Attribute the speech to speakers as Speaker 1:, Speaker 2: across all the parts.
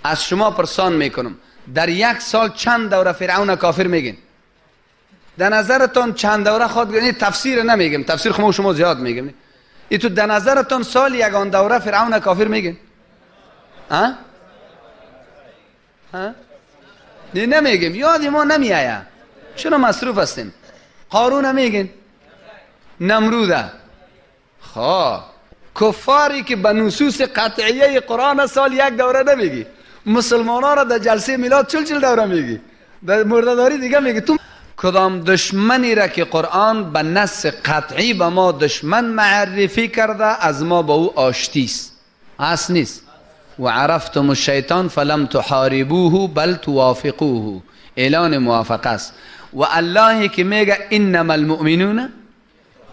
Speaker 1: از شما پرسان میکنم در یک سال چند دوره فرعون کافر میگین؟ در نظرتون چند دوره خود یعنی تفسیر نمیگم، تفسیر شما زیاد میگم. ای تو در نظرتون سال یگان دوره فرعون کافر میگین؟ ها؟ ها؟ نه نمیگم، یادی ما نمیآید. چرا مصروف هستیم؟ قارون میگین؟ نمروده. خب کفاری که به نصوص قطعیه قرآن سال یک دوره نمیگی، مسلمانا را در جلسه میلاد چل دوره میگی، در مرده‌داری دیگه میگی. تو کدام دشمنی را که قرآن به نص قطعی به ما دشمن معرفی کرده از ما با او آشتیست؟ هست نیست؟ و عرفتم الشیطان فلم تحاربوه بل توافقوه، اعلان موافقه است. و الله که میگه انما المؤمنون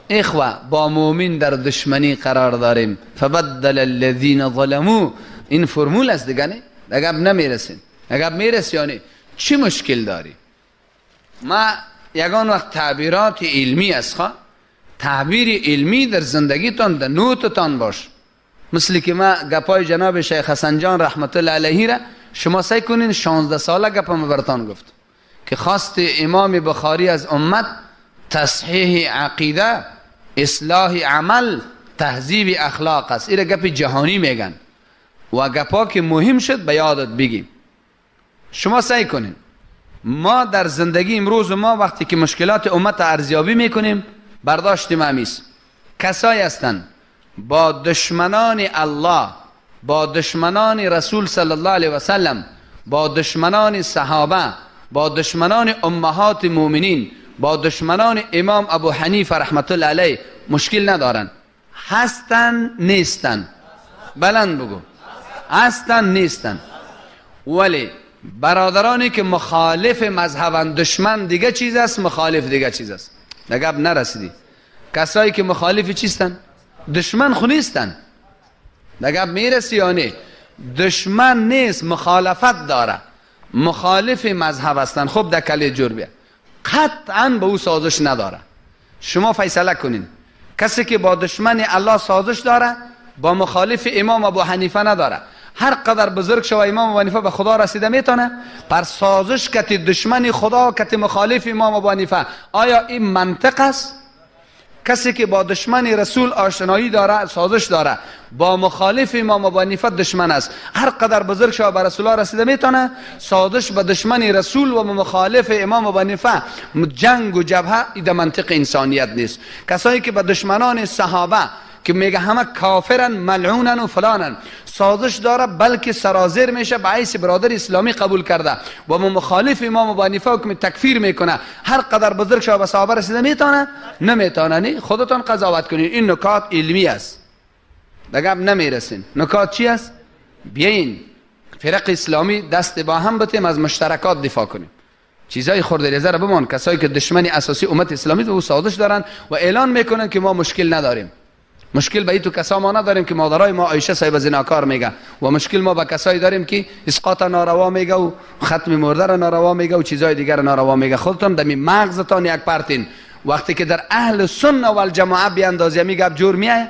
Speaker 1: اخوه، با مؤمن در دشمنی قرار داریم. فبدل الذین ظلموا، این فرمول است دیگه، نه دیگه نمیرسین. اگر میرسی یعنی چی مشکل داری؟ ما یگان وقت تعبیرات علمی است، تعبیر علمی در زندگیتان در نوتتان باش. مثل که ما گپای جناب شیخ حسن جان رحمت الله علیه را شما سعی کنین 16 ساله گپم براتان گفت که خواست امام بخاری از امت تصحیح عقیده، اصلاح عمل، تهذیب اخلاق است. این گپ جهانی میگن و گپا که مهم شد به یادت بگیم. شما سعی کنین ما در زندگی امروز ما وقتی که مشکلات امت ارزیابی میکنیم برداشت مامیست. کسایی هستند با دشمنان الله، با دشمنان رسول صلی الله علیه و سلم، با دشمنان صحابه، با دشمنان امهات مؤمنین، با دشمنان امام ابو حنیفه رحمت الله علیه مشکل ندارن. هستن نیستن؟ بلند بگو. هستن نیستن؟ ولی برادرانی که مخالف مذهبن، دشمن دیگه چیز است، مخالف دیگه چیز است. نگب نرسیدی. کسایی که مخالف چیستن؟ دشمن خو نیستن. نگب میرسی یا نه؟ دشمن نیست، مخالفت داره، مخالف مذهب هستن. خب در کلی جور بیا، قطعا به او سازش نداره. شما فیصله کنین. کسی که با دشمن الله سازش داره با مخالف امام ابو حنیفه نداره. هر قدر بزرگ شو امام ابو حنیفه به خدا رسیده میتونه، پر سازش کتی دشمن خدا کتی مخالف امام ابو حنیفه، آیا این منطق است؟ کسی که با دشمن رسول آشنایی داره، سازش داره، با مخالف امام ابو حنیفه دشمن است. هر قدر بزرگ شو به رسول الله رسیده میتونه، سازش به دشمن رسول و مخالف امام ابو حنیفه، جنگ و جبهه، این منطق انسانیت نیست. کسایی که به دشمنان صحابه که میگه همه کافرن ملعونن و فلانن سازش داره، بلکه سرازیر میشه به حیث برادر اسلامی قبول کرده و مخالف امام ابو حنیفه حکم تکفیر میکنه. هر قدر بزرگ شو به صحابه رسیده میتونه؟ نمیتونه. نه خودتون قضاوت کنین. این نکات علمی است، دیگه نمیرسین. نکات چی است؟ بیاین فرق اسلامی دست با هم بتیم از مشترکات دفاع کنیم. چیزای خورده ریزه را بمان. کسایی که دشمن اساسی امت اسلامی و سازش دارن و اعلان میکنن که ما مشکل نداریم. مشکل به این تو کسا ما نداریم که مادرای ما عایشه صاحب زناکار میگه، و مشکل ما با کسایی داریم که اسقاط ناروا میگه و ختم مرده را ناروا میگه و چیزای دیگر ناروا میگه. خودتون دمی مغزتان یک پرتین. وقتی که در اهل سنت و الجماعه بیاندازی میگه جور میایه،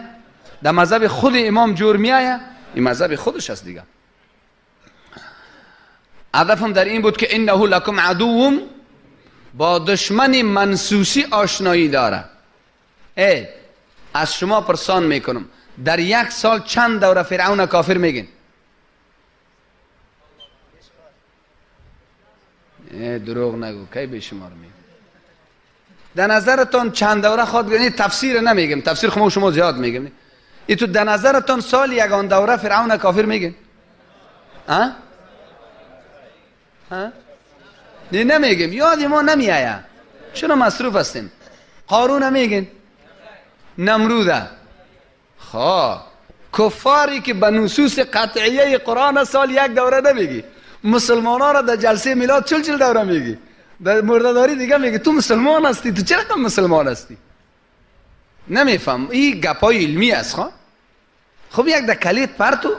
Speaker 1: در مذهب خود امام جور میایه، این مذهب خودش است دیگه. هدفم در این بود که انه لکم عدو، با دشمن منصوصی آشنایی داره. از شما پرسان میکنم در یک سال چند دوره فرعون کافر میگین؟ دروغ نگو، کی به شما رو میگم. در نظرتون چند دوره خود یعنی تفسیر نمیگم، تفسیر شما زیاد میگم. ای تو در نظرتون سال یگان دوره فرعون کافر میگین؟ ها؟ ها؟ نه نمیگم، یادی ما نمیآید. چرا مصروف هستیم؟ قارون میگین؟ نمروده. خب کفاری که به نصوص قطعیه قرآن سال یک دوره نمیگی، مسلمانا را در جلسه میلاد چل دوره میگی، در مرده‌داری دیگه میگی. تو مسلمان هستی؟ تو چرا کم مسلمان هستی؟ نمیفهم. این گپای علمی است. خب یک در کلید پرتو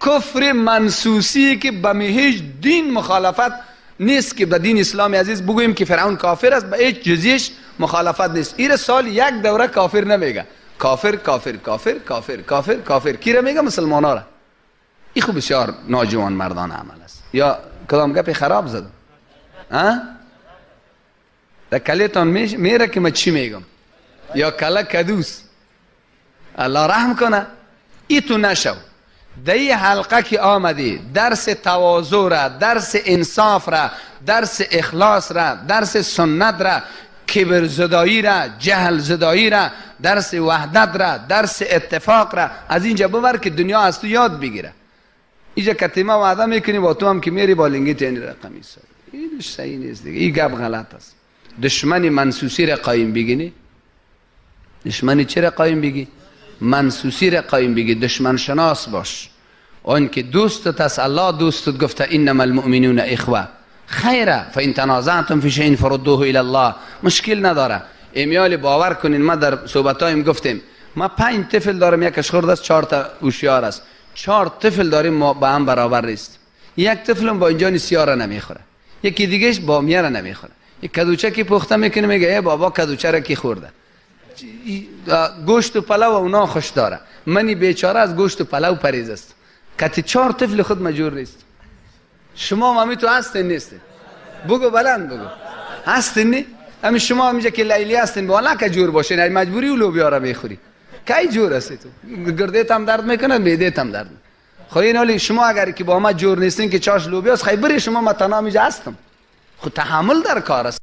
Speaker 1: کفر منصوصی که به هیچ دین مخالفت نیست که به دین اسلام عزیز بگوییم که فرعون کافر است، به هیچ جزیش مخالفت نیست. این سال یک دوره کافر نمیگه. کافر کافر کافر کافر کافر کافر کی را میگه؟ مسلمانا را. این خوب بسیار ناجوان مردان عمل است. یا کدام گپ خراب زدم در کلیتان میره که من چی میگم، یا کله کدوس. الله رحم کنه. ای تو نشو. در این حلقه که آمدی درس تواضع را، درس انصاف را، درس اخلاص را، درس سنت را، کبر زدایی را، جهل زدایی را، درس وحدت را، درس اتفاق را از اینجا ببر که دنیا از تو یاد بگیره. اینجا کتیمه وعده میکنی با تو هم که میری با لنگیت این رقمی سر. اینش صحیح نیست دیگه. این گپ غلط است. دشمن منسوسی را قایم بگینی. دشمنی چی را قایم بگی؟ منسوسی را قایم بگی. دشمن شناس باش. اون که دوستت است، الله دوستت گفته انما المؤمنون اخوه. خیره فان تنازعتم فی شیء فردوه الی الله. مشکل نداره. امیال باور کنین، ما در صحبتایم گفتیم ما 5 طفل دارم، یکش خرد است، 4 تا هوشیار است. 4 طفل داریم، ما با هم برابر نیست. یک طفلم با اینجا سیاره نمیخوره، یکی دیگهش با میاره نمیخوره. یک کدوچه که پخته میکنه میگه ای بابا کدوچه را کی خورده. گوشت و پلو اونا خوش داره، منی بیچاره از گوشت و پلو پریز است. کتی 4 طفل خود مجبور نیست. شما مامی تو هستین نیستین؟ بگو بلند بگو هستین نی؟ همین شما همینجا که لیلی هستین بالا که جور باشین، مجبوری و لوبیا را میخوری. کی جور هستی تو؟ گردیت هم درد میکنه، معده‌ت هم درد. خب این حالی شما اگر که با ما جور نیستین که چاش لوبیاست، خیلی بری شما متنا میجا هستم. خود تحمل در کار است.